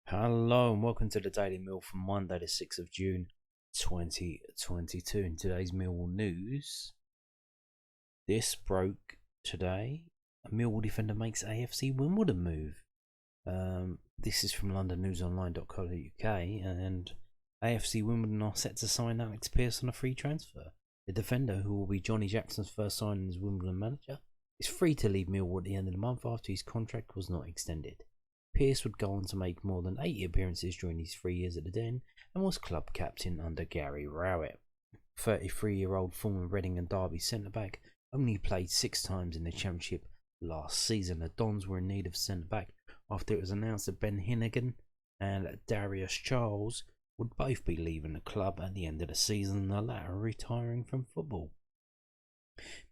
Hello and welcome to the Daily Mill for Monday the 6th of June 2022. In today's Millwall news, this broke today. A Millwall defender makes AFC Wimbledon move. This is from londonnewsonline.co.uk, and AFC Wimbledon are set to sign Alex Pearce on a free transfer. The defender, who will be Johnny Jackson's first signing as Wimbledon manager, is free to leave Millwall at the end of the month after his contract was not extended. Pearce would go on to make more than 80 appearances during his 3 years at the Den and was club captain under Gary Rowett. 33-year-old former Reading and Derby centre-back only played 6 times in the Championship last season. The Dons were in need of centre-back after it was announced that Ben Hinnigan and Darius Charles would both be leaving the club at the end of the season, the latter retiring from football.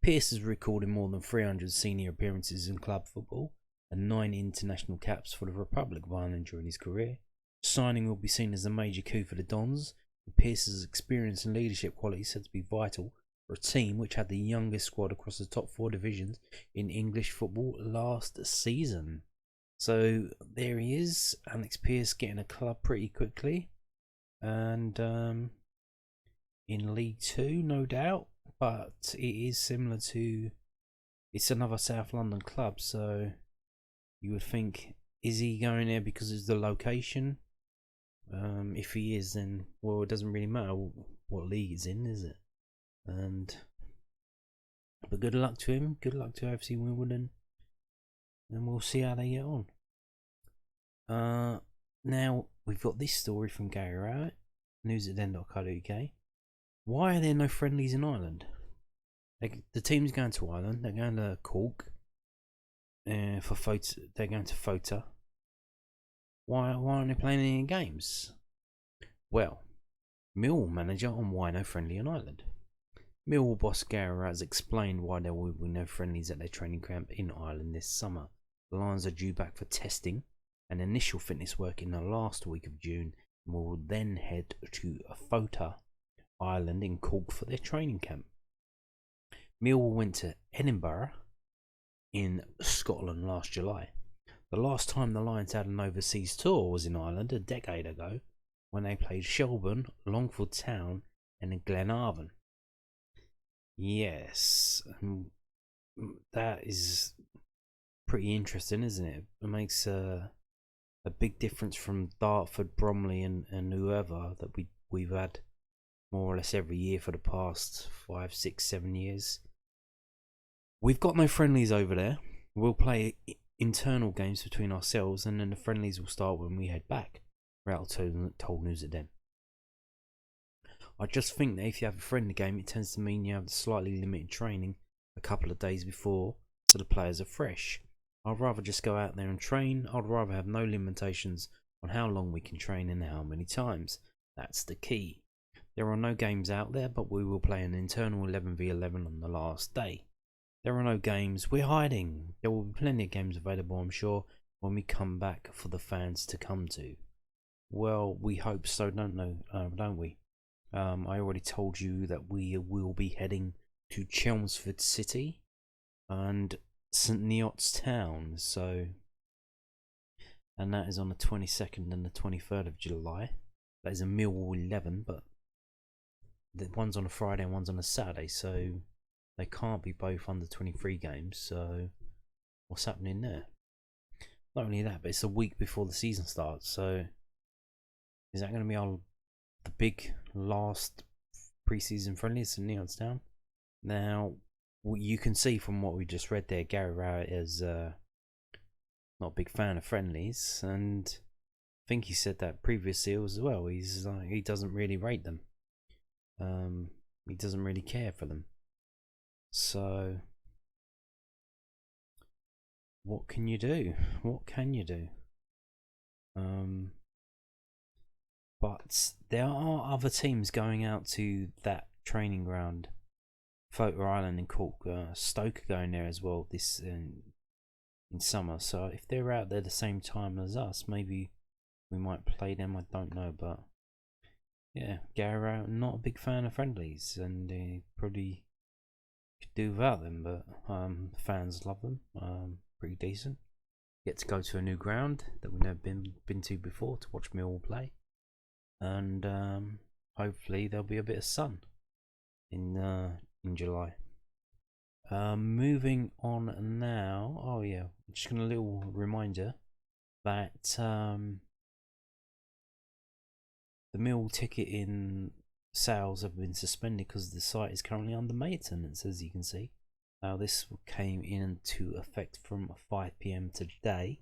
Pearce has recorded more than 300 senior appearances in club football and 9 international caps for the Republic of Ireland during his career. Signing will be seen as a major coup for the Dons, with Pearce's experience and leadership qualities said to be vital for a team which had the youngest squad across the top 4 divisions in English football last season. So there he is, Alex Pearce getting a club pretty quickly, and in League Two, no doubt, but it is similar to, it's another South London club, so you would think, is he going there because it's the location? If he is, then, well, it doesn't really matter what league it's in, is it? But good luck to him. Good luck to AFC Wimbledon, and we'll see how they get on. Now we've got this story from Gary Rowett, news@den.co.uk. Why are there no friendlies in Ireland? The team's going to Ireland. They're going to Cork. For Fota, they're going to Fota. Why aren't they playing any games? Well, Millwall manager on why no friendly in Ireland. Millwall boss Gary has explained why there will be no friendlies at their training camp in Ireland this summer. The Lions are due back for testing and initial fitness work in the last week of June, and will then head to Fota, Ireland in Cork for their training camp. Millwall went to Edinburgh in Scotland last July. The last time the Lions had an overseas tour was in Ireland a decade ago, when they played Shelbourne, Longford Town and Glenavon. Yes, that is pretty interesting, isn't it? It makes a big difference from Dartford, Bromley and whoever that we've had more or less every year for the past 5, 6, 7 years. We've got no friendlies over there. We'll play internal games between ourselves, and then the friendlies will start when we head back. Rowett told News@Den. I just think that if you have a friendly game, it tends to mean you have slightly limited training a couple of days before, so the players are fresh. I'd rather just go out there and train. I'd rather have no limitations on how long we can train and how many times. That's the key. There are no games out there, but we will play an internal 11v11 on the last day. There are no games. We're hiding. There will be plenty of games available, I'm sure, when we come back for the fans to come to. Well, we hope so, don't we? I already told you that we will be heading to Chelmsford City and St Neots Town. And that is on the 22nd and the 23rd of July. That is a Millwall 11, but the one's on a Friday and one's on a Saturday, so they can't be both under 23 games, so what's happening there? Not only that, but it's a week before the season starts, so is that going to be the big last pre-season friendly at St Neots Town? Now, you can see from what we just read there, Gary Rowett is not a big fan of friendlies, and I think he said that previously as well. He doesn't really rate them. He doesn't really care for them. So, what can you do? What can you do? But there are other teams going out to that training ground, Fota Island and Cork. Stoke are going there as well this in summer. So if they're out there the same time as us, maybe we might play them. I don't know, but yeah, Gary, not a big fan of friendlies, and he probably could do without them, but fans love them. Pretty decent. get to go to a new ground that we've never been to before to watch Millwall play, and hopefully there'll be a bit of sun in July. Moving on now. Oh yeah, just gonna a little reminder that the Mill ticket in sales have been suspended because the site is currently under maintenance, as you can see. Now this came into effect from 5 PM today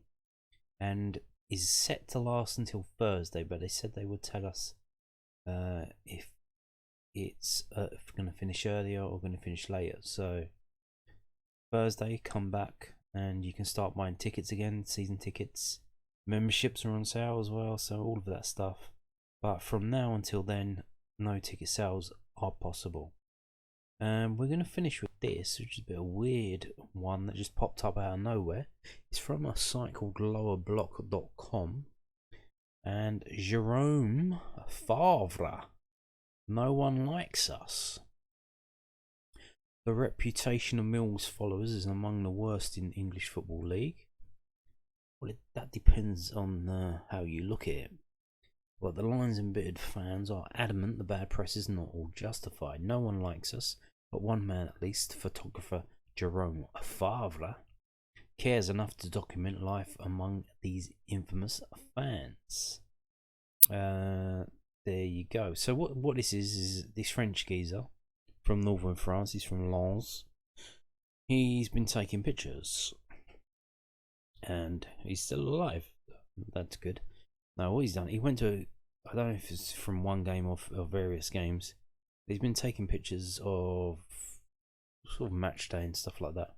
and is set to last until Thursday, but they said they would tell us if it's going to finish earlier or going to finish later. So Thursday, come back and you can start buying tickets again, season tickets. Memberships are on sale as well, so all of that stuff. But from now until then, no ticket sales are possible. And we're going to finish with this, which is a bit of a weird one that just popped up out of nowhere. It's from a site called lowerblock.com. And Jerome Favre. No one likes us. The reputation of Mill's followers is among the worst in English Football League. Well, that depends on how you look at it. But the Lions embittered fans are adamant the bad press is not all justified. No one likes us, but one man at least, photographer Jerome Favre, cares enough to document life among these infamous fans. There you go. So what this is this French geezer from northern France. He's from Lens. He's been taking pictures, and he's still alive. That's good. Now what he's done, he went to, I don't know if it's from one game or various games. He's been taking pictures of sort of match day and stuff like that,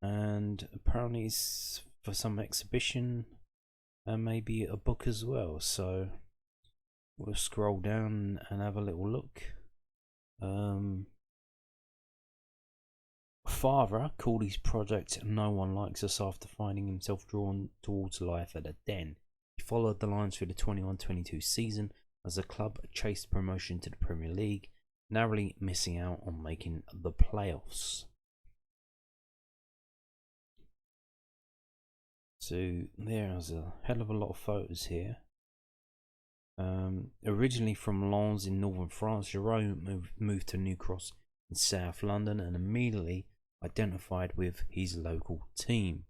and apparently it's for some exhibition and maybe a book as well. So we'll scroll down and have a little look. Favre called his project "No One Likes Us" after finding himself drawn towards life at a den. He followed the Lions through the 21-22 season as the club chased promotion to the Premier League, narrowly missing out on making the playoffs. So there's a hell of a lot of photos here. Originally from Lens in northern France, Jerome moved to New Cross in South London and immediately identified with his local team.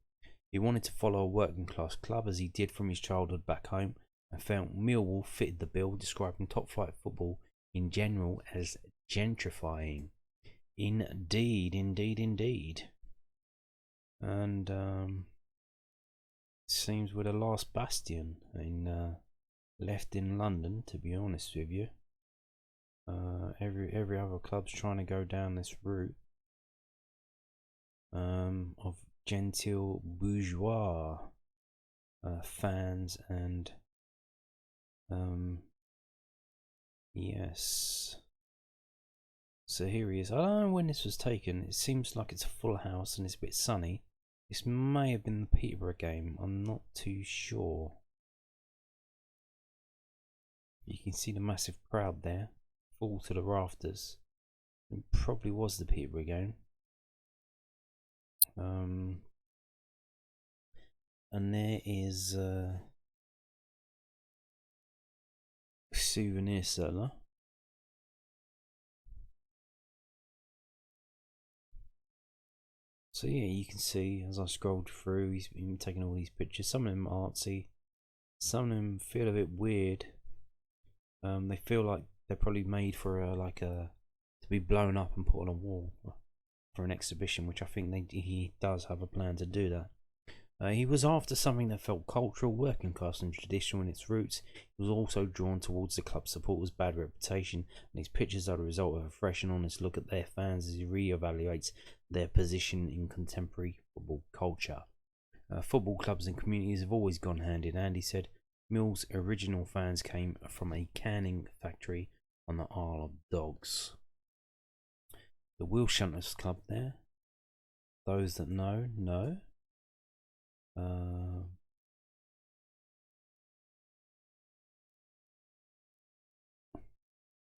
He wanted to follow a working class club as he did from his childhood back home, and felt Millwall fitted the bill, describing top flight football in general as gentrifying. Indeed. And it seems we're the last bastion left in London, to be honest with you. Every other club's trying to go down this route of genteel bourgeois fans, and yes. So here he is. I don't know when this was taken. It seems like it's a full house and it's a bit sunny. This may have been the Peterborough game. I'm not too sure. You can see the massive crowd there, full to the rafters. It probably was the Peterborough game. And there is a souvenir seller. So yeah, you can see as I scrolled through, he's been taking all these pictures. Some of them are artsy, some of them feel a bit weird. They feel like they're probably made for to be blown up and put on a wall for an exhibition, which I think he does have a plan to do that. He was after something that felt cultural, working class and traditional in its roots. He was also drawn towards the club's supporters' bad reputation, and his pictures are the result of a fresh and honest look at their fans as he re-evaluates their position in contemporary football culture. Football clubs and communities have always gone hand in hand, he said. Mill's original fans came from a canning factory on the Isle of Dogs. The Wheel Shunters Club there. Those that know.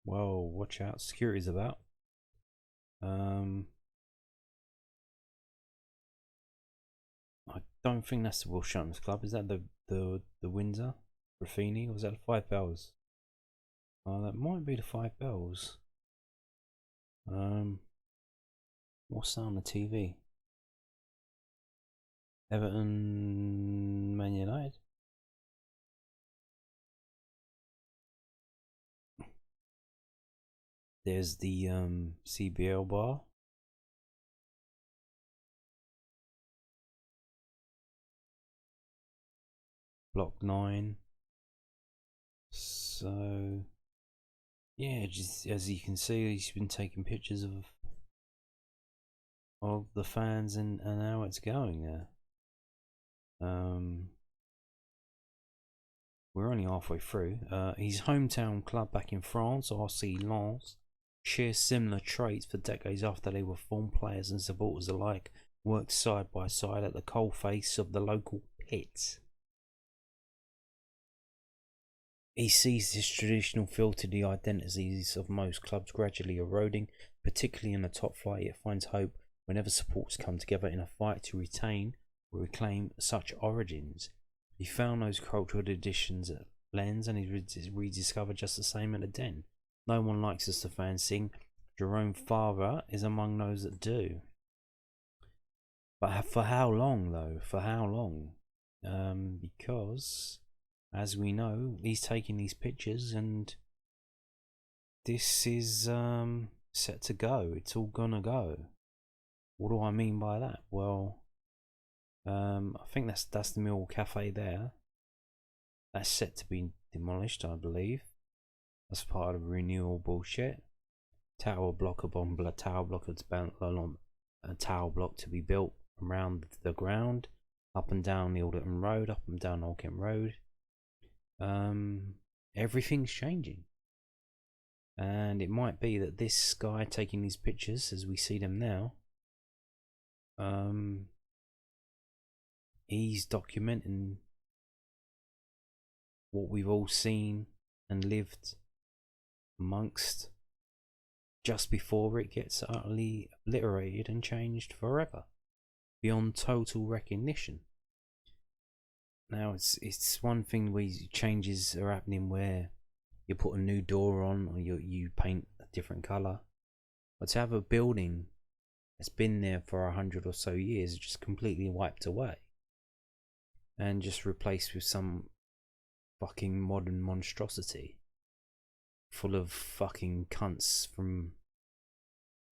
Whoa, watch out, security's about. I don't think that's the Will Shuttons Club. Is that the Windsor? Raffini? Or was that the Five Bells? Oh, that might be the Five Bells. What's that on the TV? Everton, Man United. There's the CBL bar. Block 9. So yeah, just as you can see, he's been taking pictures of the fans and how it's going there. We're only halfway through. His hometown club back in France, RC Lens, shares similar traits for decades after they were formed. Players and supporters alike worked side by side at the coalface of the local pit. He sees this traditional feel to the identities of most clubs gradually eroding, particularly in the top flight, yet finds hope whenever supporters come together in a fight to retain or reclaim such origins. He found those cultural traditions at Lens and he's rediscovered just the same at the Den. No one likes us, the fans sing. Jerome Farber is among those that do. But for how long, though? For how long? Because, as we know, he's taking these pictures and this is set to go. It's all gonna go. What do I mean by that? Well, I think that's the Millwall Cafe there. That's set to be demolished, I believe. That's part of renewal bullshit. Tower block upon tower block that's along a tower block to be built around the ground, up and down the Alderton Road, up and down Old Kent Road. Everything's changing, and it might be that this guy taking these pictures as we see them now, he's documenting what we've all seen and lived amongst just before it gets utterly obliterated and changed forever beyond total recognition. Now it's one thing where changes are happening where you put a new door on or you paint a different colour, but to have a building that's been there for 100 or so years just completely wiped away and just replaced with some fucking modern monstrosity full of fucking cunts from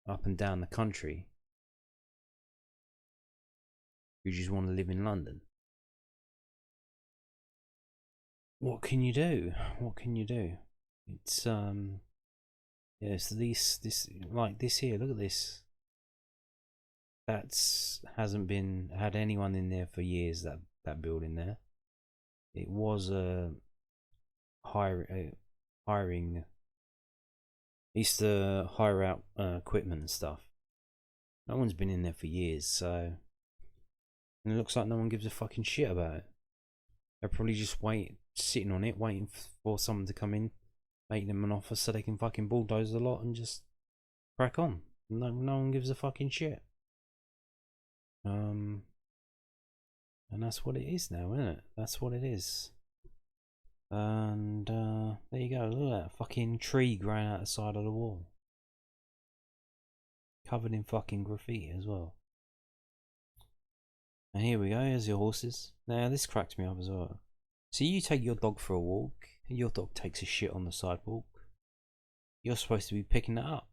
up and down the country who just want to live in London. What can you do? What can you do? It's yeah, so this like this here, look at this. That's hasn't been had anyone in there for years, that building there. It was hiring used to hire out equipment and stuff. No one's been in there for years, so and it looks like no one gives a fucking shit about it. They're probably just sitting on it, waiting for someone to come in, make them an offer so they can fucking bulldoze the lot and just crack on. No one gives a fucking shit. And that's what it is now, isn't it? That's what it is. And there you go. Look at that fucking tree growing out the side of the wall, covered in fucking graffiti as well. And here we go. Here's your horses. Now this cracks me up as well. So you take your dog for a walk, and your dog takes a shit on the sidewalk. You're supposed to be picking that up,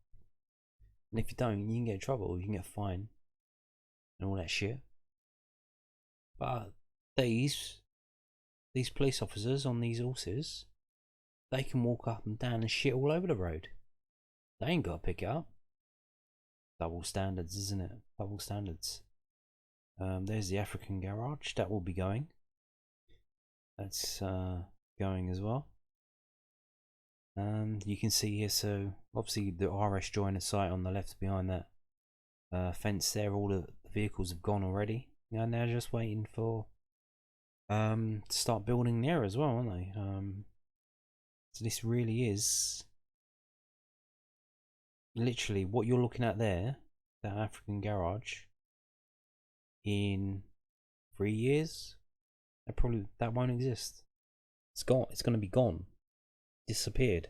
and if you don't, you can get in trouble. You can get a fine and all that shit. But these police officers on these horses, they can walk up and down and shit all over the road. They ain't got to pick it up. Double standards, isn't it? Double standards. There's the African garage. That will be going. That's going as well. You can see here, so obviously the RS joiner site on the left behind that fence there. All the vehicles have gone already. And they're just waiting for to start building there as well, aren't they? So this really is literally what you're looking at there, that African garage in 3 years, that won't exist. It's gone. It's going to be gone, disappeared.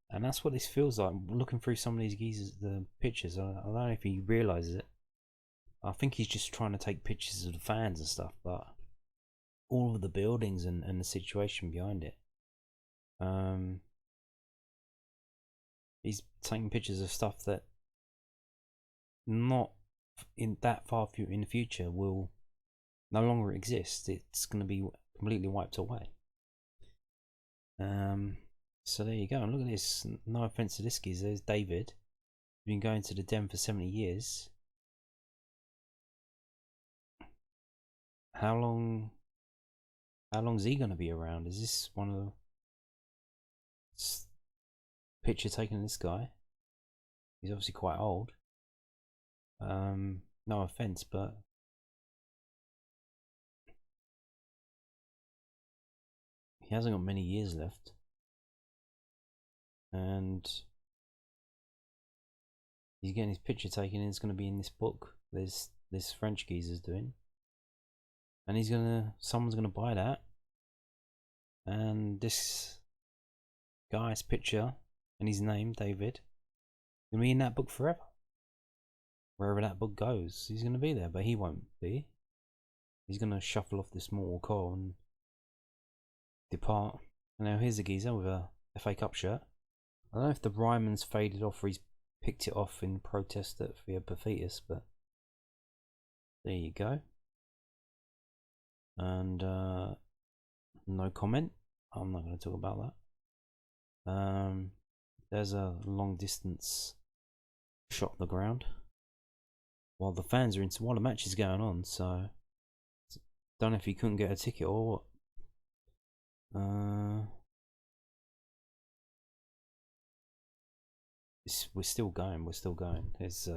And that's what this feels like. Looking through some of these geezers, the pictures, I don't know if he realizes it. I think he's just trying to take pictures of the fans and stuff, but all of the buildings and the situation behind it. He's taking pictures of stuff that not in that far in the future will no longer exist. It's going to be completely wiped away. So there you go. And look at this. No offense to this geezer. There's David. Been going to the den for 70 years. How long's he going to be around? Is this one of the picture taken of this guy? He's obviously quite old. No offense, but he hasn't got many years left. And he's getting his picture taken, and it's going to be in this book this French geezer's doing. And someone's gonna buy that, and this guy's picture and his name, David, gonna be in that book forever. Wherever that book goes, he's gonna be there, but he won't be. He's gonna shuffle off this mortal coil and depart. And now here's a geezer with a FA Cup shirt. I don't know if the Ryman's faded off or he's picked it off in protest at Via Perfetus, but there you go. And no comment. I'm not going to talk about that. There's a long distance shot of the ground while the fans are while the match is going on. So don't know if he couldn't get a ticket or what. We're still going. There's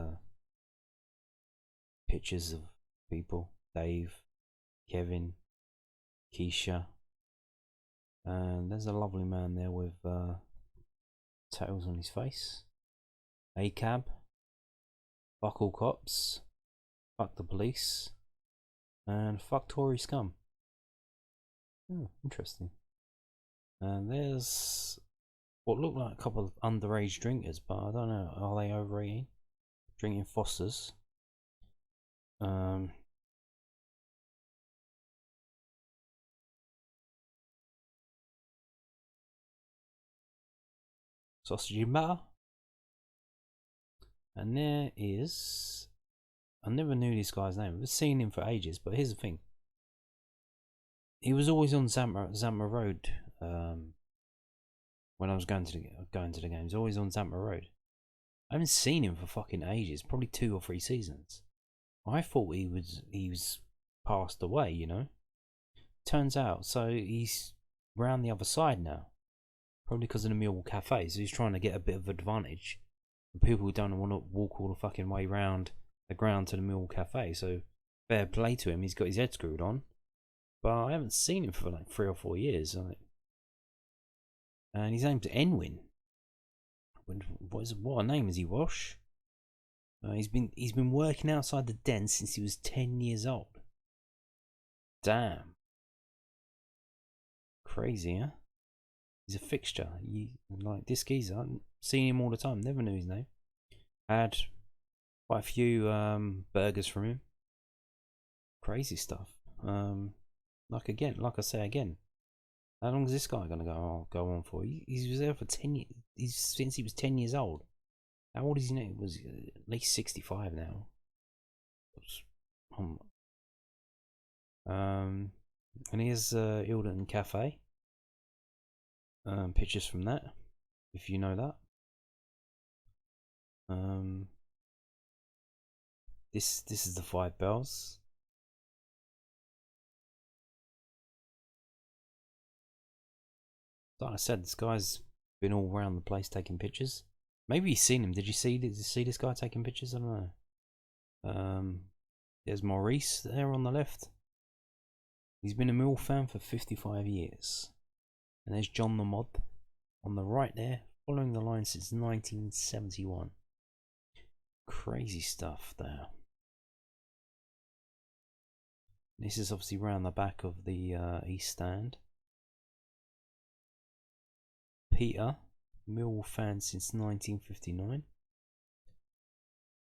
pictures of people. Dave, Kevin, Keisha, and there's a lovely man there with tattoos on his face. ACAB, fuck all cops, fuck the police, and fuck Tory scum. Oh, interesting. And there's what look like a couple of underage drinkers, but I don't know, are they over 18? Drinking Fosters. Sausage and butter. And there is, I never knew this guy's name. I've seen him for ages, but here's the thing. He was always on Zamra Road. When I was going to the games, always on Zamra Road. I haven't seen him for fucking ages, probably 2 or 3 seasons. I thought he was passed away, you know. Turns out, so he's round the other side now. Probably because of the Millwall Cafe, so he's trying to get a bit of advantage. And people who don't want to walk all the fucking way round the ground to the Millwall Cafe, so fair play to him, he's got his head screwed on. But I haven't seen him for like 3 or 4 years. And his name's Enwin. What a name is he, Wash? He's been working outside the den since he was 10 years old. Damn. Crazy, huh? He's a fixture. Like this geezer, I've seen him all the time. Never knew his name. Had quite a few burgers from him. Crazy stuff. Like I say again. How long is this guy gonna go on for? He was there for 10 years. Since he was 10 years old. How old is he now? He was at least 65 now. And here's Ilden Cafe. Pictures from that, if you know that. This is the 5 bells. Like I said, this guy's been all around the place taking pictures. Maybe you've seen him. Did you see this guy taking pictures? I don't know. There's Maurice there on the left. He's been a Mill fan for 55 years. And there's John the Mod on the right there, following the line since 1971. Crazy stuff there. This is obviously round the back of the east stand. Peter, Millwall fan since 1959.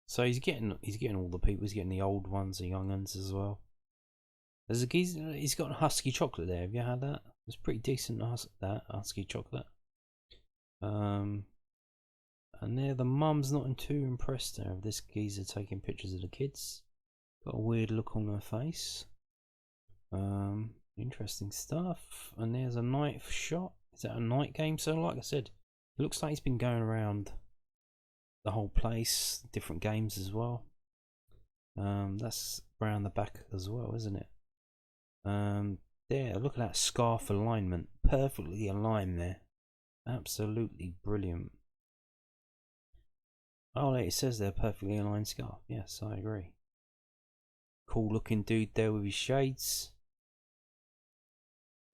So he's getting all the people. He's getting the old ones, the young ones as well. There's a geezer. He's got husky chocolate there. Have you had that? It's pretty decent. That husky chocolate. And there, the mum's not too impressed there of this geezer taking pictures of the kids. Got a weird look on her face. Interesting stuff. And there's a night shot. Is that a night game? So, like I said, it looks like he's been going around the whole place, different games as well. That's around the back as well, isn't it? There, look at that scarf alignment, perfectly aligned there. Absolutely brilliant. Oh, it says they're perfectly aligned scarf. Yes, I agree. Cool looking dude there with his shades.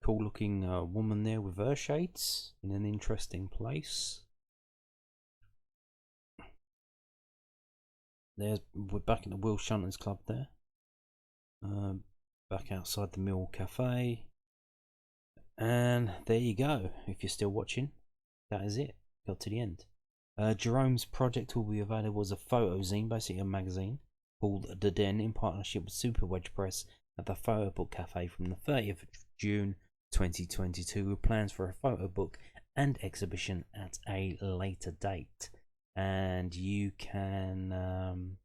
Cool looking woman there with her shades in an interesting place. We're back at the Will Shunters Club there. Back outside the Mill Cafe. And there you go. If you're still watching, that is it. Got to the end. Jerome's project will be available as a photo zine, basically a magazine, called The Den, in partnership with Super Wedge Press at the Photo Book Cafe from the 30th of June 2022, with plans for a photo book and exhibition at a later date. And you can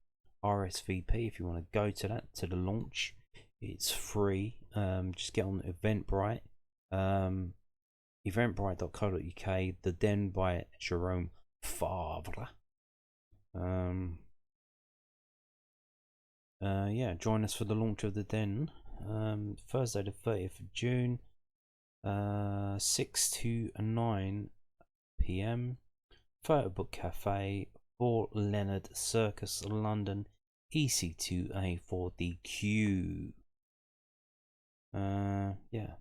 RSVP if you want to go to that, to the launch. It's free. Just get on Eventbrite, eventbrite.co.uk, The Den by Jerome Favre. Yeah, join us for the launch of The Den, Thursday the 30th of June, 6 to 9 PM. Photo Book Cafe, 4 Leonard Circus, London, EC2A 4DQ. Yeah.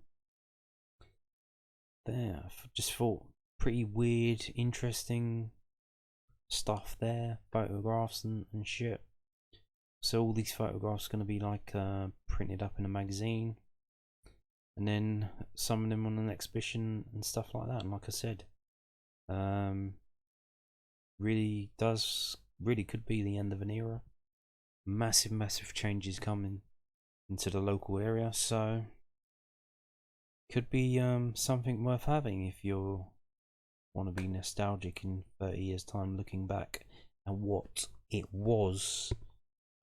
There, just thought pretty weird, interesting stuff there, photographs and shit. So all these photographs are going to be like printed up in a magazine, and then some of them on an exhibition and stuff like that. And like I said, really could be the end of an era. Massive changes coming into the local area, so could be something worth having if you want to be nostalgic in 30 years time, looking back at what it was,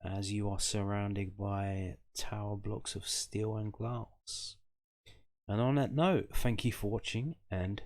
as you are surrounded by tower blocks of steel and glass. And on that note, thank you for watching and